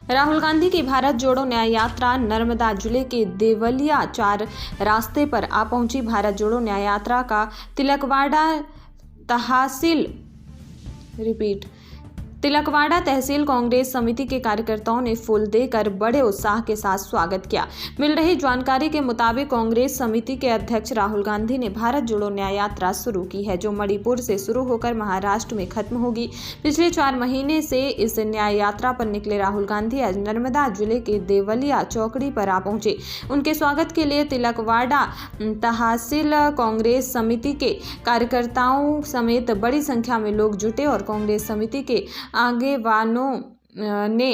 राहुल गांधी की भारत जोड़ो न्याय यात्रा नर्मदा जिले के देवलिया 4 रास्ते पर आ पहुंची। भारत जोड़ो न्याय यात्रा का तिलकवाड़ा तहसील कांग्रेस समिति के कार्यकर्ताओं ने फूल देकर बड़े उत्साह के साथ स्वागत किया। मिल रही जानकारी के मुताबिक कांग्रेस समिति के अध्यक्ष राहुल गांधी ने भारत जोड़ो न्याय यात्रा शुरू की है, जो मणिपुर से शुरू होकर महाराष्ट्र में खत्म होगी। पिछले 4 महीने से इस न्याय यात्रा पर निकले राहुल गांधी आज नर्मदा जिले के देवलिया चौकड़ी पर आ पहुंचे। उनके स्वागत के लिए तिलकवाड़ा तहसील कांग्रेस समिति के कार्यकर्ताओं समेत बड़ी संख्या में लोग जुटे और कांग्रेस समिति के आगेवानों ने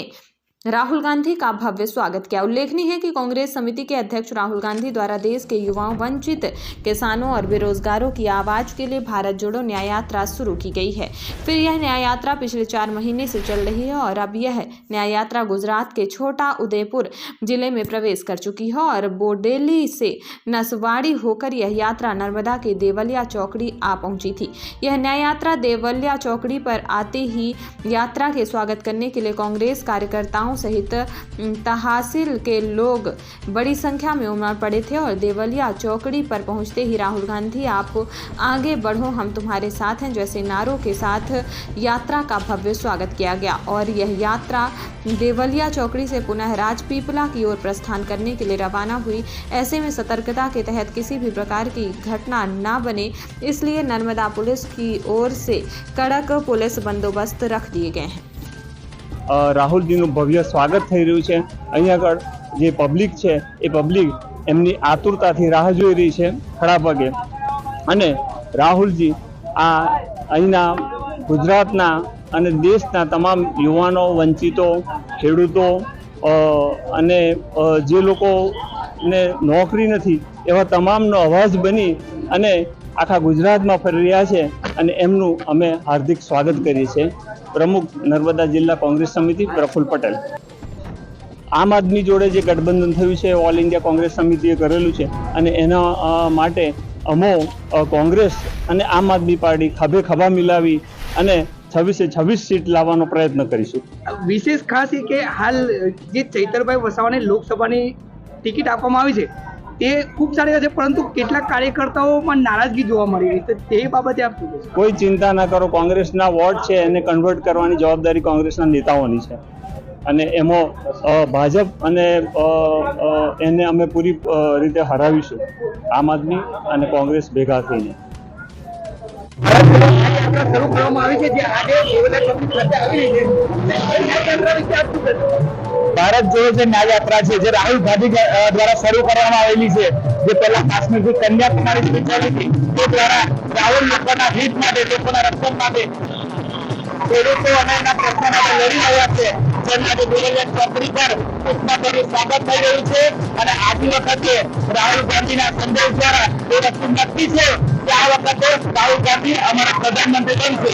राहुल गांधी का भव्य स्वागत किया। उल्लेखनीय है कि कांग्रेस समिति के अध्यक्ष राहुल गांधी द्वारा देश के युवाओं, वंचित किसानों और बेरोजगारों की आवाज के लिए भारत जोड़ो न्याय यात्रा शुरू की गई है। फिर यह न्याय यात्रा पिछले 4 महीने से चल रही है और अब यह न्याय यात्रा गुजरात के छोटा उदेपुर जिले में प्रवेश कर चुकी है और बोडेली से नसवाड़ी होकर यह यात्रा नर्मदा के देवलिया चौकड़ी आ पहुंची थी। यह न्याय यात्रा देवलिया चौकड़ी पर आते ही यात्रा के स्वागत करने के लिए कांग्रेस कार्यकर्ताओं सहित तहसील के लोग बड़ी संख्या में उमड़ पड़े थे और देवलिया चौकड़ी पर पहुंचते ही राहुल गांधी आप आगे बढ़ो, हम तुम्हारे साथ हैं जैसे नारों के साथ यात्रा का भव्य स्वागत किया गया और यह यात्रा देवलिया चौकड़ी से पुनः राजपीपला की ओर प्रस्थान करने के लिए रवाना हुई। ऐसे में सतर्कता के तहत किसी भी प्रकार की घटना न बने, इसलिए नर्मदा पुलिस की ओर से कड़क पुलिस बंदोबस्त रख दिए गए हैं। રાહુલજીનું ભવ્ય સ્વાગત થઈ રહ્યું છે। અહીંયા આગળ જે પબ્લિક છે એ પબ્લિક એમની આતુરતાથી રાહ જોઈ રહી છે ખડા પગે અને રાહુલજી આ અહીંના ગુજરાતના અને દેશના તમામ યુવાનો, વંચિતો, ખેડૂતો અને જે લોકોને નોકરી નથી એવા તમામનો અવાજ બની અને આખા ગુજરાતમાં ફરી રહ્યા છે અને એમનું અમે હાર્દિક સ્વાગત કરીએ છીએ। પ્રમુખ નર્મદા જિલ્લા કોંગ્રેસ સમિતિ પ્રફુલ્લ પટેલ। આમ આદમી જોડે જે ગઠબંધન થયું છે ઓલ ઇન્ડિયા કોંગ્રેસ સમિતિએ કરેલું છે અને એના માટે અમો કોંગ્રેસ અને આમ આદમી પાર્ટી ખભે ખભા મિલાવી અને 26 સીટ લાવવાનો પ્રયત્ન કરીશું। વિશેષ ખાસ એ કે હાલ જે ચૈતરભાઈ વસાવાને લોકસભાની ટિકિટ આપવામાં આવી છે તે ખૂબ સારી છે, પરંતુ કેટલાક કાર્યકર્તાઓમાં નારાજગી જોવા મળી રહી છે, તે બાબતે આપ શું કહેશો? કોઈ ચિંતા ના કરો, કોંગ્રેસના વોટ છે એને કન્વર્ટ કરવાની જવાબદારી કોંગ્રેસના નેતાઓની છે અને એમાં ભાજપ અને એને અમે પૂરી રીતે હરાવીશું, આમ આદમી અને કોંગ્રેસ ભેગા થઈને। શરૂ કરવામાં આવી છે જે આજે આવી રહી છે, ભારત જોડો જે ન્યાય યાત્રા છે જે રાહુલ ગાંધી દ્વારા શરૂ કરવામાં આવેલી છે, જે પહેલા કાશ્મીરથી કન્યાકુમારી સુધી ચાલી હતી, તે દ્વારા રાહુલ લોકોના હિત માટે, લોકોના રક્ષણ માટે, ખેડૂતો અને એના પ્રશ્નો માટે લડી રહ્યા છે। જેના આજે દેવલિયા ચોકડી પર ઉષ્માભર્યું સ્વાગત થઈ રહ્યું છે અને આજની વખતે રાહુલ ગાંધીના સંદેશ દ્વારા એ વસ્તુ નક્કી છે કે આ વખતે રાહુલ ગાંધી અમારા પ્રધાનમંત્રી બનશે।